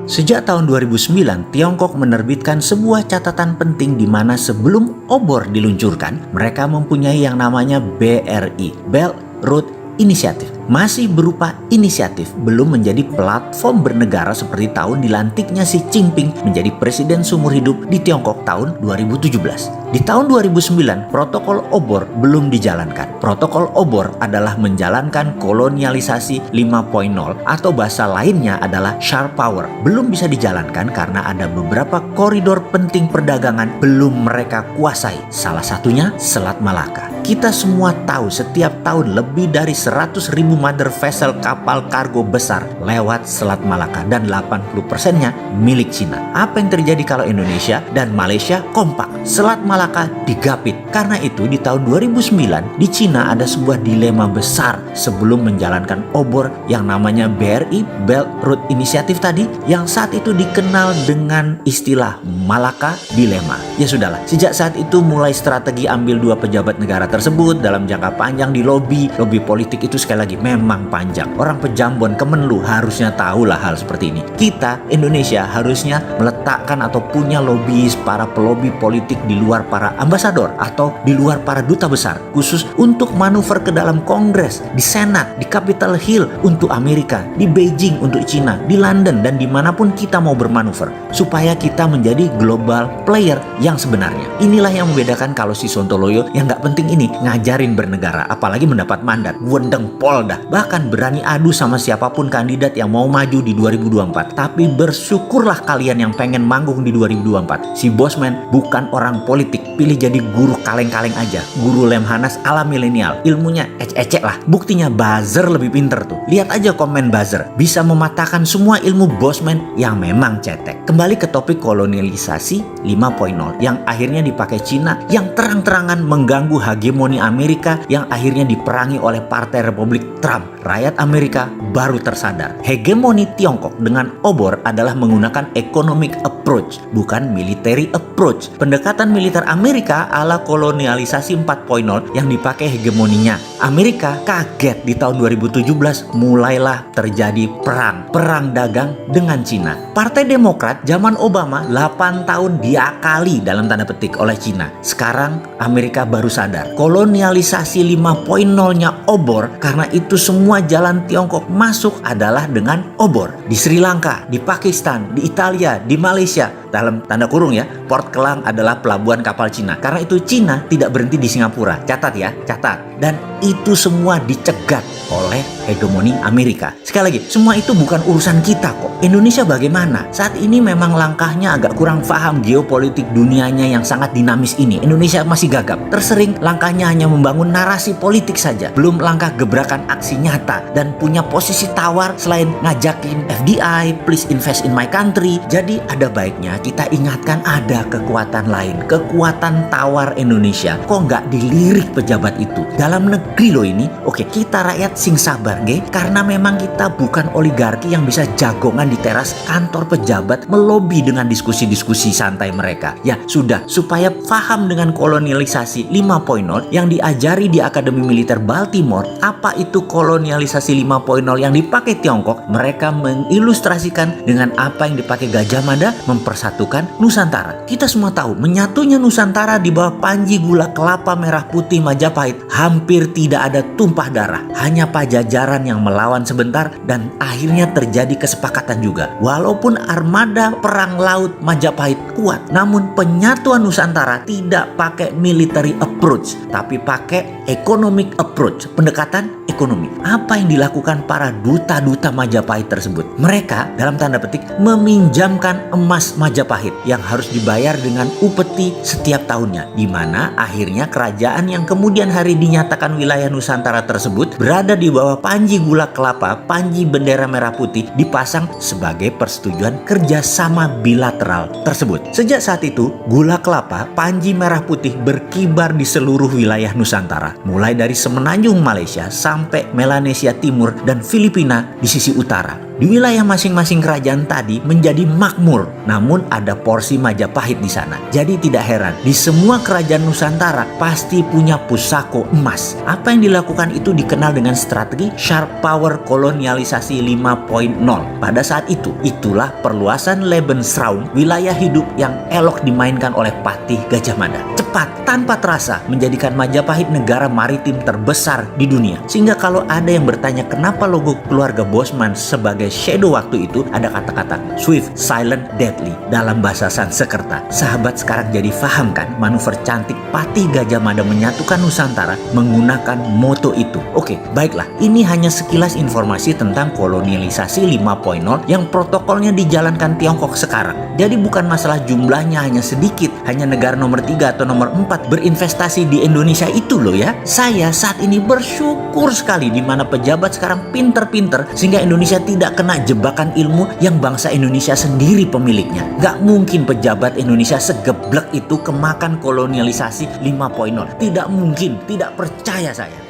Sejak tahun 2009, Tiongkok menerbitkan sebuah catatan penting di mana sebelum obor diluncurkan, mereka mempunyai yang namanya BRI, Belt Road Initiative. Masih berupa inisiatif, belum menjadi platform bernegara seperti tahun dilantiknya Xi Jinping menjadi presiden seumur hidup di Tiongkok tahun 2017. Di tahun 2009, protokol obor belum dijalankan. Protokol obor adalah menjalankan kolonialisasi 5.0 atau bahasa lainnya adalah sharp power. Belum bisa dijalankan karena ada beberapa koridor penting perdagangan belum mereka kuasai. Salah satunya Selat Malaka. Kita semua tahu setiap tahun lebih dari 100.000 mother vessel kapal kargo besar lewat Selat Malaka dan 80%-nya milik Cina. Apa yang terjadi kalau Indonesia dan Malaysia kompak? Selat Malaka digapit. Karena itu di tahun 2009 di Cina ada sebuah dilema besar sebelum menjalankan obor yang namanya BRI, Belt Road Initiative tadi, yang saat itu dikenal dengan istilah Malaka Dilema. Ya sudahlah, sejak saat itu mulai strategi ambil dua pejabat negara tersebut dalam jangka panjang di lobi politik itu sekali lagi memang panjang. Orang pejambon Kemenlu harusnya tahulah hal seperti ini. Kita Indonesia harusnya meletakkan atau punya lobbyis, para pelobi politik di luar para ambasador atau di luar para duta besar, khusus untuk manuver ke dalam Kongres, di Senat, di Capitol Hill untuk Amerika, di Beijing untuk Cina, di London dan dimanapun kita mau bermanuver, supaya kita menjadi global player yang sebenarnya. Inilah yang membedakan kalau si Sontoloyo yang nggak penting ini ngajarin bernegara, apalagi mendapat mandat, wendeng Polda, bahkan berani adu sama siapapun kandidat yang mau maju di 2024. Tapi bersyukurlah kalian yang pengen manggung di 2024. Si Bosman bukan orang politik, pilih jadi guru kaleng-kaleng aja, guru Lemhanas ala milenial, ilmunya ecek-ecek lah. Buktinya buzzer lebih pinter tuh. Lihat aja komen buzzer, bisa mematahkan semua ilmu Bosman yang memang cetek. Kembali ke topik kolonialisasi 5.0 yang akhirnya dipakai Cina, yang terang-terangan mengganggu hegemoni Amerika, yang akhirnya diperangi oleh Partai Republik Trump. Rakyat Amerika baru tersadar hegemoni Tiongkok dengan obor adalah menggunakan economic approach, bukan military approach. Pendekatan militer Amerika ala kolonialisasi 4.0 yang dipakai hegemoninya. Amerika kaget di tahun 2017 mulailah terjadi perang dagang dengan Cina. Partai Demokrat zaman Obama 8 tahun diakali dalam tanda petik oleh Cina. Sekarang Amerika baru sadar kolonialisasi 5.0-nya obor, karena itu semua jalan Tiongkok masuk adalah dengan obor. Di Sri Lanka, di Pakistan, di Italia, di Malaysia, dalam tanda kurung ya, Port Kelang adalah pelabuhan kapal Cina. Karena itu Cina tidak berhenti di Singapura. Catat ya, catat. Dan itu semua dicegat oleh hegemoni Amerika. Sekali lagi, semua itu bukan urusan kita kok. Indonesia bagaimana? Saat ini memang langkahnya agak kurang paham geopolitik dunianya yang sangat dinamis ini. Indonesia masih gagap. Tersering langkahnya hanya membangun narasi politik saja. Belum langkah gebrakan aksi nyata dan punya posisi tawar selain ngajakin FDI, please invest in my country. Jadi ada baiknya kita ingatkan ada kekuatan lain, kekuatan tawar Indonesia. Kok nggak dilirik pejabat itu? Dalam negeri loh ini. Oke, kita rakyat sing sabar, ge, karena memang kita bukan oligarki yang bisa jagongan di teras kantor pejabat melobi dengan diskusi-diskusi santai mereka. Ya sudah, supaya paham dengan kolonialisasi 5.0 yang diajari di Akademi Militer Baltimore, apa itu kolonialisasi 5.0 yang dipakai Tiongkok, mereka mengilustrasikan dengan apa yang dipakai Gajah Mada, mempersatukan Nusantara. Kita semua tahu menyatunya Nusantara di bawah panji gula kelapa merah putih Majapahit hampir tidak ada tumpah darah, hanya Pajajaran yang melawan sebentar dan akhirnya terjadi kesepakatan juga. Walaupun armada perang laut Majapahit kuat, namun penyatuan Nusantara tidak pakai military approach, tapi pakai economic approach, pendekatan ekonomi. Apa yang dilakukan para duta-duta Majapahit tersebut? Mereka dalam tanda petik meminjamkan emas Majapahit yang harus dibayar dengan upeti setiap tahunnya, di mana akhirnya kerajaan yang kemudian hari dinyatakan wilayah Nusantara tersebut berada di bawah panji gula kelapa, panji bendera merah putih dipasang sebagai persetujuan kerjasama bilateral tersebut. Sejak saat itu, gula kelapa, panji merah putih berkibar di seluruh wilayah Nusantara, mulai dari semenanjung Malaysia sampai Melanesia Timur dan Filipina di sisi utara. Di wilayah masing-masing kerajaan tadi menjadi makmur, namun ada porsi Majapahit di sana. Jadi tidak heran, di semua kerajaan Nusantara pasti punya pusako emas. Apa yang dilakukan itu dikenal dengan strategi sharp power kolonialisasi 5.0. Pada saat itu, itulah perluasan Lebensraum, wilayah hidup yang elok dimainkan oleh Patih Gajah Mada. Cepat, tanpa terasa, menjadikan Majapahit negara maritim terbesar di dunia. Sehingga kalau ada yang bertanya kenapa logo keluarga Bosman sebagai shadow waktu itu, ada kata-kata swift, silent, deadly dalam bahasa Sanskerta. Sahabat sekarang jadi paham kan manuver cantik Patih Gajah Mada menyatukan Nusantara menggunakan moto itu. Oke, baiklah, ini hanya sekilas informasi tentang kolonialisasi 5.0 yang protokolnya dijalankan Tiongkok sekarang. Jadi bukan masalah jumlahnya hanya sedikit, hanya negara nomor 3 atau nomor 4 berinvestasi di Indonesia itu loh ya. Saya saat ini bersyukur sekali di mana pejabat sekarang pinter-pinter sehingga Indonesia tidak kena jebakan ilmu yang bangsa Indonesia sendiri pemiliknya. Gak mungkin pejabat Indonesia segeblek itu kemakan kolonialisasi 5.0. Tidak mungkin, tidak percaya saya.